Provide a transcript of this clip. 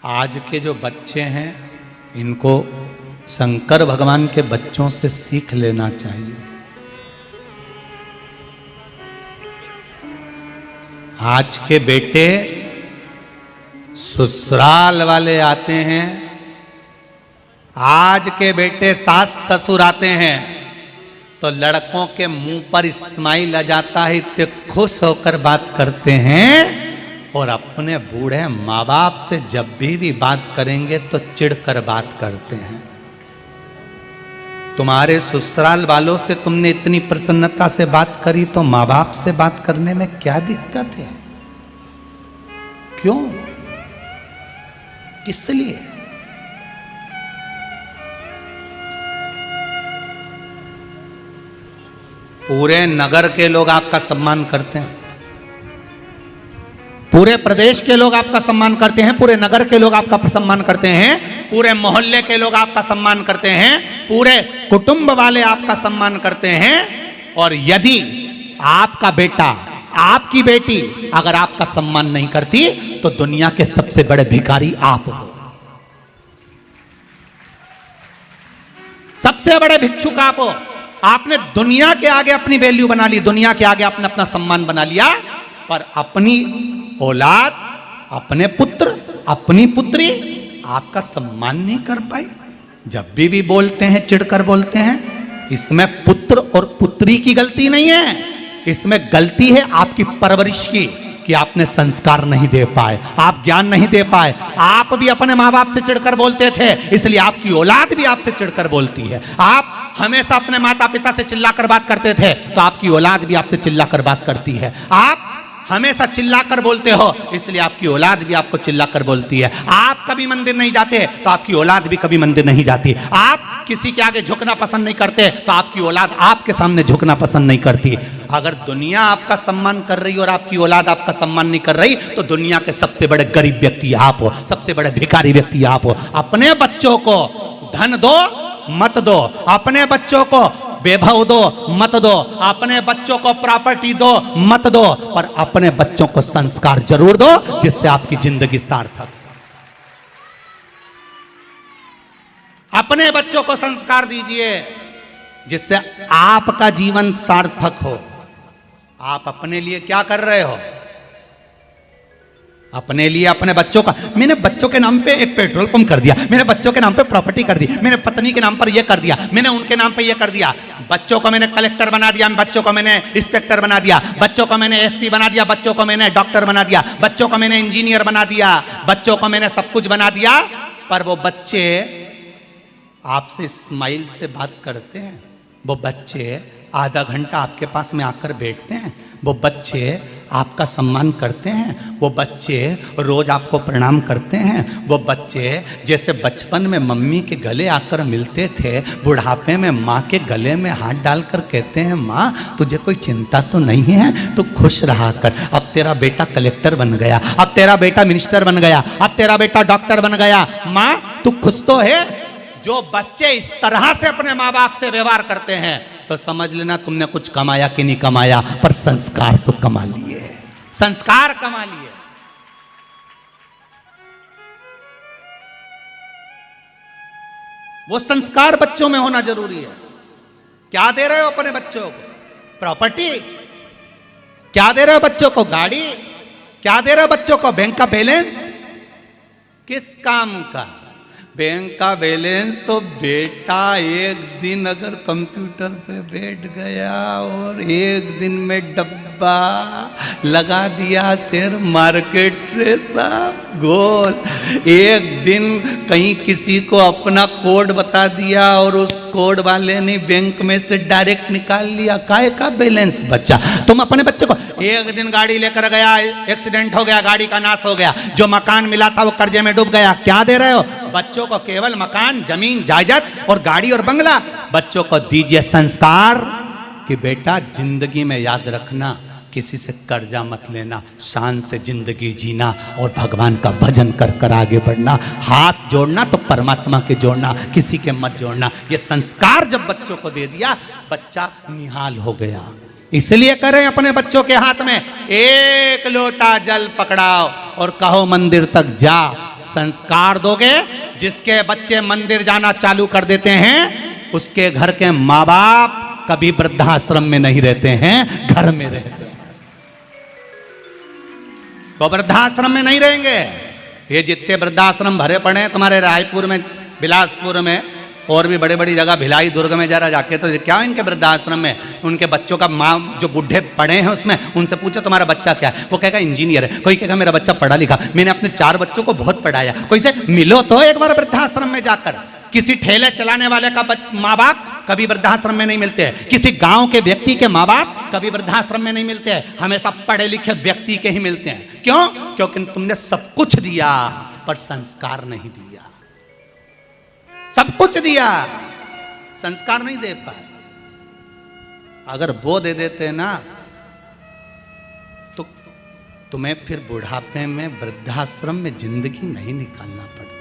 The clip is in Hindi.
आज के जो बच्चे हैं इनको शंकर भगवान के बच्चों से सीख लेना चाहिए। आज के बेटे ससुराल वाले आते हैं, आज के बेटे सास ससुर आते हैं तो लड़कों के मुंह पर स्माइल आ जाता है, इतने खुश होकर बात करते हैं। और अपने बूढ़े माँ बाप से जब भी बात करेंगे तो चिढ़कर बात करते हैं। तुम्हारे ससुराल वालों से तुमने इतनी प्रसन्नता से बात करी तो माँ बाप से बात करने में क्या दिक्कत है? क्यों? इसलिए पूरे नगर के लोग आपका सम्मान करते हैं, पूरे प्रदेश के लोग आपका सम्मान करते हैं, पूरे नगर के लोग आपका सम्मान करते हैं, पूरे मोहल्ले के लोग आपका सम्मान करते हैं, पूरे कुटुंब वाले आपका सम्मान करते हैं। और यदि आपका बेटा आपकी बेटी अगर आपका सम्मान नहीं करती तो दुनिया के सबसे बड़े भिखारी आप हो, सबसे बड़े भिक्षुक आप हो। आपने दुनिया के आगे अपनी वैल्यू बना ली, दुनिया के आगे आपने अपना सम्मान बना लिया, पर अपनी औलाद, अपने पुत्र, अपनी पुत्री आपका सम्मान नहीं कर पाई। जब भी बोलते हैं चिढ़कर बोलते हैं। इसमें पुत्र और पुत्री की गलती नहीं है, इसमें गलती है आपकी परवरिश की कि आपने संस्कार नहीं दे पाए, आप ज्ञान नहीं दे पाए। आप भी अपने माँ बाप से चिढ़कर बोलते थे, इसलिए आपकी औलाद भी आपसे चिढ़कर बोलती है। आप हमेशा अपने माता पिता से चिल्लाकर बात करते थे तो आपकी औलाद भी आपसे चिल्लाकर बात करती है। आप हमेशा चिल्लाकर बोलते हो इसलिए आपकी औलाद भी आपको चिल्लाकर बोलती है। आप कभी मंदिर नहीं जाते तो आपकी औलाद भी कभी मंदिर नहीं जाती। आप किसी के आगे झुकना पसंद नहीं करते तो आपकी औलाद आपके सामने झुकना पसंद नहीं करती। अगर दुनिया आपका सम्मान कर रही और आपकी औलाद आपका सम्मान नहीं कर रही तो दुनिया के सबसे बड़े गरीब व्यक्ति आप हो, सबसे बड़े भिखारी व्यक्ति आप हो। अपने बच्चों को धन दो मत दो, अपने बच्चों को वैभव दो मत दो, अपने बच्चों को प्रॉपर्टी दो मत दो, पर अपने बच्चों को संस्कार जरूर दो जिससे आपकी जिंदगी सार्थक। अपने बच्चों को संस्कार दीजिए जिससे आपका जीवन सार्थक हो। आप अपने लिए क्या कर रहे हो? अपने लिए, अपने बच्चों का। मैंने बच्चों के नाम पे एक पेट्रोल पंप कर दिया, मैंने बच्चों के नाम पे प्रॉपर्टी कर दी, मैंने पत्नी के नाम पर यह कर दिया, मैंने उनके नाम पे यह कर दिया। बच्चों को मैंने कलेक्टर बना दिया, बच्चों को मैंने इंस्पेक्टर बना दिया, बच्चों को मैंने एसपी बना दिया, बच्चों को मैंने डॉक्टर बना दिया, बच्चों को मैंने इंजीनियर बना दिया, बच्चों को मैंने सब कुछ बना दिया। पर वो बच्चे आपसे स्माइल से बात करते हैं, वो बच्चे आधा घंटा आपके पास में आकर बैठते हैं, वो बच्चे आपका सम्मान करते हैं, वो बच्चे रोज आपको प्रणाम करते हैं, वो बच्चे जैसे बचपन में मम्मी के गले आकर मिलते थे, बुढ़ापे में माँ के गले में हाथ डालकर कहते हैं माँ तुझे कोई चिंता तो नहीं है, तू खुश रहा कर, अब तेरा बेटा कलेक्टर बन गया, अब तेरा बेटा मिनिस्टर बन गया, अब तेरा बेटा डॉक्टर बन गया, माँ तू खुश तो है। जो बच्चे इस तरह से अपने माँ बाप से व्यवहार करते हैं तो समझ लेना तुमने कुछ कमाया कि नहीं कमाया, पर संस्कार तो कमा लिए, संस्कार कमा लिए। वो संस्कार बच्चों में होना जरूरी है। क्या दे रहे हो अपने बच्चों को? प्रॉपर्टी? क्या दे रहे हो बच्चों को? गाड़ी? क्या दे रहे हो बच्चों को? बैंक का बैलेंस? किस काम का? बैंक का बैलेंस तो बेटा एक दिन अगर कंप्यूटर पे बैठ गया और एक दिन में डब्बा लगा दिया शेयर मार्केट से सब गोल, एक दिन कहीं किसी को अपना कोड बता दिया और उस कोड वाले ने बैंक में से डायरेक्ट निकाल लिया, काहे का बैलेंस बचा? तुम अपने बच्चे को एक दिन गाड़ी लेकर गया, एक्सीडेंट हो गया, गाड़ी का नाश हो गया, जो मकान मिला था वो कर्जे में डूब गया, क्या दे रहे हो बच्चों को? केवल मकान, जमीन, जायदाद और गाड़ी और बंगला। बच्चों को दीजिए संस्कार कि बेटा जिंदगी में याद रखना, किसी से कर्जा मत लेना, शान से जिंदगी जीना और भगवान का भजन कर कर आगे बढ़ना। हाथ जोड़ना तो परमात्मा के जोड़ना, किसी के मत जोड़ना। ये संस्कार जब बच्चों को दे दिया, बच्चा निहाल हो गया। इसलिए करें अपने बच्चों के हाथ में एक लोटा जल पकड़ाओ और कहो मंदिर तक जा। संस्कार दोगे, जिसके बच्चे मंदिर जाना चालू कर देते हैं उसके घर के माँ बाप कभी वृद्धाश्रम में नहीं रहते हैं, घर में रहते हैं। तो वृद्धाश्रम में नहीं रहेंगे। ये जितने वृद्धाश्रम भरे पड़े हैं तुम्हारे रायपुर में, बिलासपुर में और भी बड़ी बड़ी जगह, भिलाई दुर्ग में जरा जाके तो क्या इनके वृद्धाश्रम में उनके बच्चों का माँ जो बूढ़े पढ़े हैं उसमें उनसे पूछो तुम्हारा बच्चा क्या है, वो कहेगा इंजीनियर है, कोई कहेगा मेरा बच्चा पढ़ा लिखा, मैंने अपने 4 बच्चों को बहुत पढ़ाया। कोई से मिलो तो एक बार वृद्धाश्रम में जाकर। किसी ठेले चलाने वाले का माँ बाप कभी वृद्धाश्रम में नहीं मिलते हैं, किसी गांव के व्यक्ति के माँ बाप कभी वृद्धाश्रम में नहीं मिलते हैं, हमेशा पढ़े लिखे व्यक्ति के ही मिलते हैं। क्यों? क्योंकि तुमने सब कुछ दिया पर संस्कार नहीं दिया। सब कुछ दिया, संस्कार नहीं दे पाए। अगर वो दे देते ना तो तुम्हें फिर बुढ़ापे में वृद्धाश्रम में जिंदगी नहीं निकालना पड़ता।